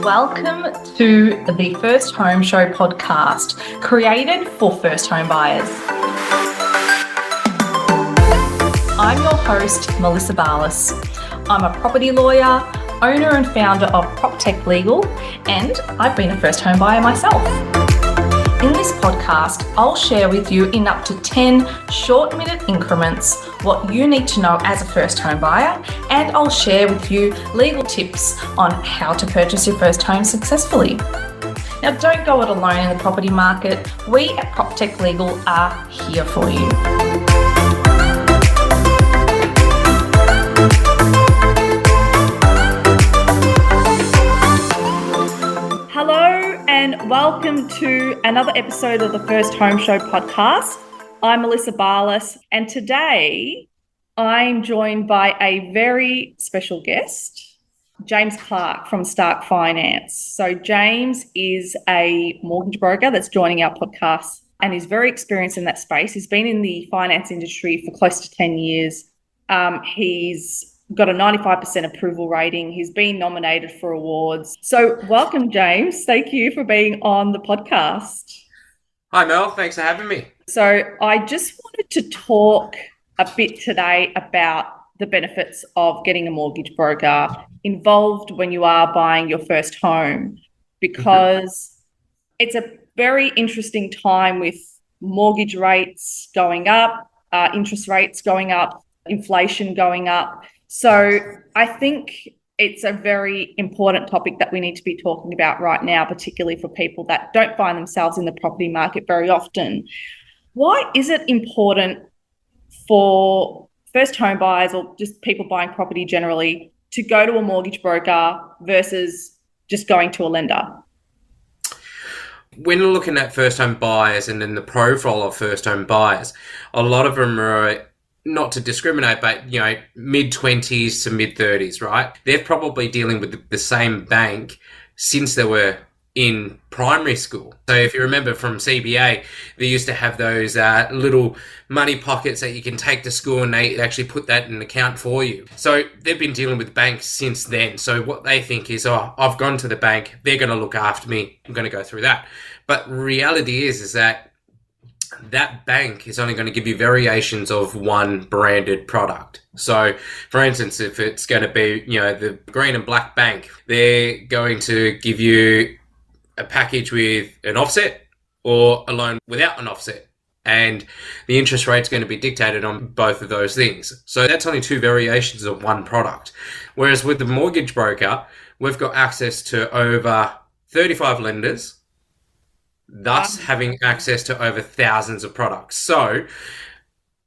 Welcome to the First Home Show podcast, created for first home buyers. I'm your host, Melissa Barlas. I'm a property lawyer, owner and founder of PropTech Legal, and I've been a first home buyer myself. In this podcast, I'll share with you in up to 10 short-minute increments what you need to know as a first home buyer, and I'll share with you legal tips on how to purchase your first home successfully. Now, don't go it alone in the property market. We at PropTech Legal are here for you. Hello and welcome to another episode of the First Home Show podcast. I'm Melissa Barlas, and today I'm joined by a very special guest, James Clark from Stark Finance. So James is a mortgage broker that's joining our podcast and is very experienced in that space. He's been in the finance industry for close to 10 years. He's got a 95% approval rating. He's been nominated for awards. So welcome, James. Thank you for being on the podcast. Hi, Mel. Thanks for having me. So I just wanted to talk a bit today about the benefits of getting a mortgage broker involved when you are buying your first home, because it's a very interesting time with mortgage rates going up, interest rates going up, inflation going up. So I think it's a very important topic that we need to be talking about right now, particularly for people that don't find themselves in the property market very often. Why is it important for first home buyers or just people buying property generally to go to a mortgage broker versus just going to a lender? When looking at first home buyers and then the profile of first home buyers, a lot of them are, not to discriminate, but, mid-20s to mid-30s, right? They're probably dealing with the same bank since they were in primary school. So if you remember from CBA, they used to have those little money pockets that you can take to school, and they actually put that in an account for you. So they've been dealing with banks since then. So what they think is, I've gone to the bank, they're going to look after me, I'm going to go through that. But reality is that bank is only going to give you variations of one branded product. So, for instance, if it's going to be, the green and black bank, they're going to give you a package with an offset or a loan without an offset. And the interest rate's going to be dictated on both of those things. So that's only two variations of one product. Whereas with the mortgage broker, we've got access to over 35 lenders, thus having access to over thousands of products. So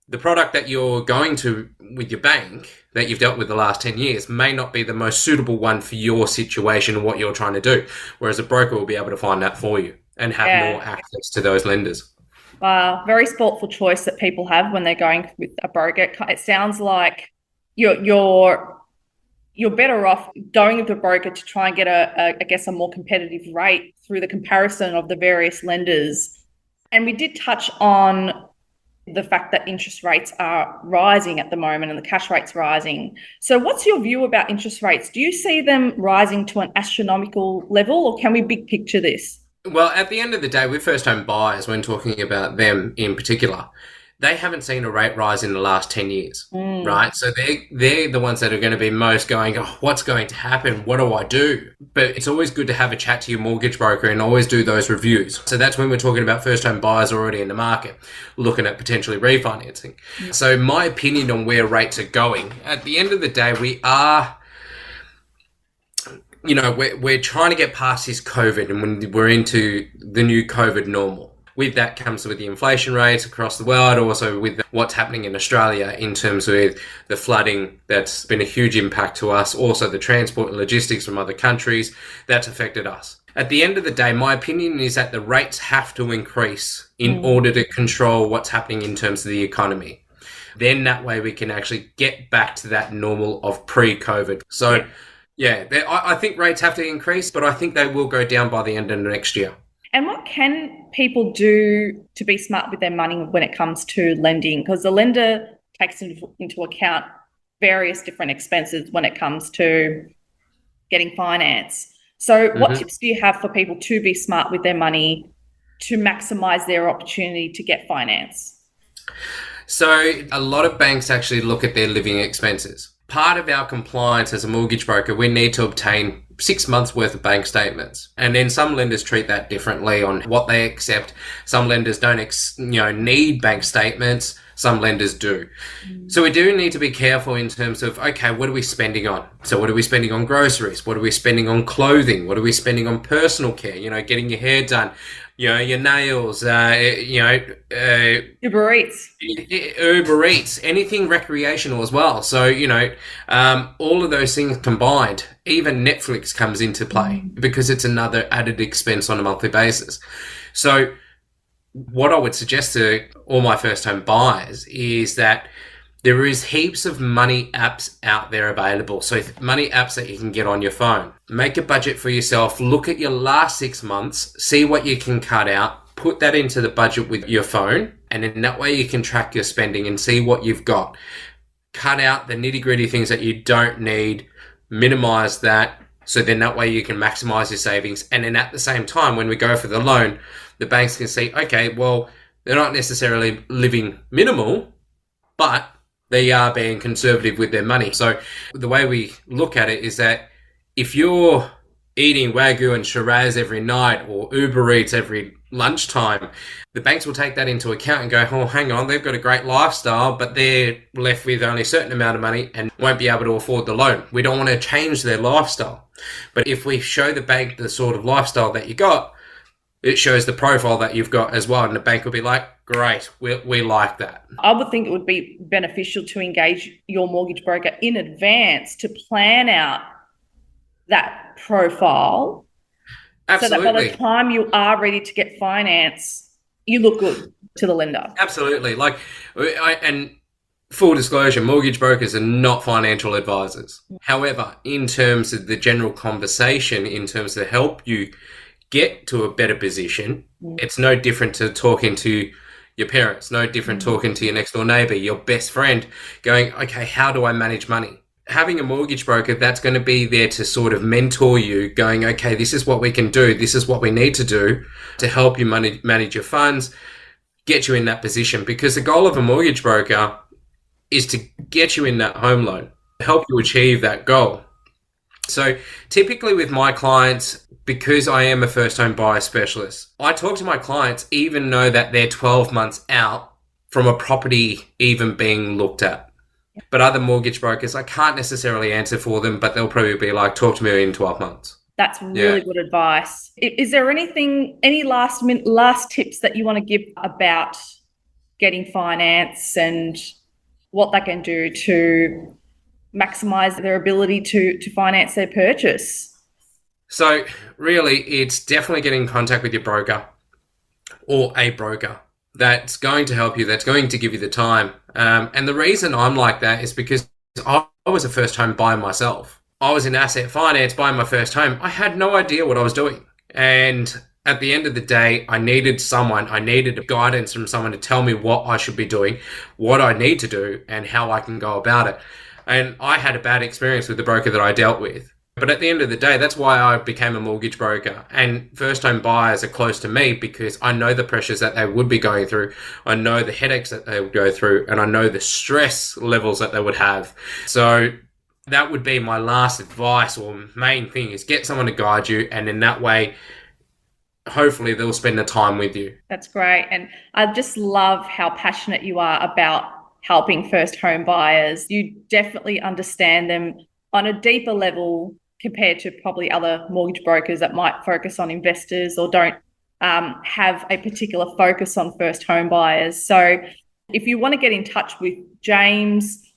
the product that you're going to with your bank that you've dealt with the last 10 years may not be the most suitable one for your situation and what you're trying to do, whereas a broker will be able to find that for you and have more access to those lenders. Wow, very thoughtful choice that people have when they're going with a broker. It sounds like you're better off going with a broker to try and get a more competitive rate through the comparison of the various lenders. And we did touch on the fact that interest rates are rising at the moment and the cash rate's rising. So what's your view about interest rates? Do you see them rising to an astronomical level, or can we big picture this? Well, at the end of the day, with first home buyers, when talking about them in particular, they haven't seen a rate rise in the last 10 years, right? So they're the ones that are going to be most going, what's going to happen? What do I do? But it's always good to have a chat to your mortgage broker and always do those reviews. So that's when we're talking about first home buyers already in the market, looking at potentially refinancing. So my opinion on where rates are going, at the end of the day, we are, we're trying to get past this COVID, and when we're into the new COVID normal. With that comes with the inflation rates across the world, also with what's happening in Australia in terms of the flooding that's been a huge impact to us, also the transport and logistics from other countries that's affected us. At the end of the day, my opinion is that the rates have to increase in order to control what's happening in terms of the economy. Then that way we can actually get back to that normal of pre-COVID. So I think rates have to increase, but I think they will go down by the end of next year. And what can people do to be smart with their money when it comes to lending? Because the lender takes into account various different expenses when it comes to getting finance. So what tips do you have for people to be smart with their money, to maximise their opportunity to get finance? So a lot of banks actually look at their living expenses. Part of our compliance as a mortgage broker, we need to obtain 6 months worth of bank statements. And then some lenders treat that differently on what they accept. Some lenders don't need bank statements. Some lenders do. So we do need to be careful in terms of, okay, what are we spending on? So what are we spending on groceries? What are we spending on clothing? What are we spending on personal care? Getting your hair done, your nails, Uber Eats, anything recreational as well. So, all of those things combined, even Netflix comes into play because it's another added expense on a monthly basis. So what I would suggest to all my first home buyers is that there is heaps of money apps out there available. So money apps that you can get on your phone. Make a budget for yourself. Look at your last 6 months. See what you can cut out. Put that into the budget with your phone. And in that way you can track your spending and see what you've got. Cut out the nitty-gritty things that you don't need. Minimize that. So then that way you can maximize your savings. And then at the same time, when we go for the loan, the banks can see, okay, well, they're not necessarily living minimal, but they are being conservative with their money. So the way we look at it is that if you're eating Wagyu and Shiraz every night or Uber Eats every lunchtime, the banks will take that into account and go, oh, hang on, they've got a great lifestyle, but they're left with only a certain amount of money and won't be able to afford the loan. We don't want to change their lifestyle. But if we show the bank the sort of lifestyle that you got, it shows the profile that you've got as well. And the bank will be like, great, we like that. I would think it would be beneficial to engage your mortgage broker in advance to plan out that profile. Absolutely. So that by the time you are ready to get finance, you look good to the lender. Absolutely. And full disclosure, mortgage brokers are not financial advisors. However, in terms of the general conversation, in terms of help you get to a better position, it's no different to talking to your parents, no different talking to your next door neighbor, your best friend, going, okay, how do I manage money? Having a mortgage broker that's going to be there to sort of mentor you, going, okay, this is what we can do, this is what we need to do to help you manage your funds, get you in that position. Because the goal of a mortgage broker is to get you in that home loan, help you achieve that goal. So typically with my clients, because I am a first home buyer specialist, I talk to my clients even though that they're 12 months out from a property even being looked at. But other mortgage brokers, I can't necessarily answer for them, but they'll probably be like, talk to me in 12 months. That's really good advice. Is there any last tips that you want to give about getting finance and what they can do to maximise their ability to finance their purchase? So really, it's definitely getting in contact with your broker or a broker that's going to help you, that's going to give you the time. And the reason I'm like that is because I was a first home buyer myself. I was in asset finance buying my first home. I had no idea what I was doing. And at the end of the day, I needed guidance from someone to tell me what I should be doing, what I need to do, and how I can go about it. And I had a bad experience with the broker that I dealt with. But at the end of the day, that's why I became a mortgage broker. And first home buyers are close to me because I know the pressures that they would be going through. I know the headaches that they would go through, and I know the stress levels that they would have. So that would be my last advice or main thing, is get someone to guide you. And in that way, hopefully they'll spend the time with you. That's great. And I just love how passionate you are about helping first home buyers. You definitely understand them on a deeper level compared to probably other mortgage brokers that might focus on investors or don't have a particular focus on first home buyers. So if you want to get in touch with James,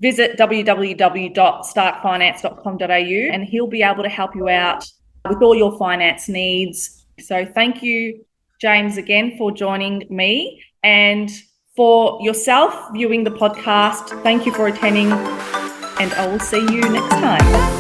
visit www.startfinance.com.au and he'll be able to help you out with all your finance needs. So thank you, James, again for joining me. And for yourself viewing the podcast, thank you for attending, and I will see you next time.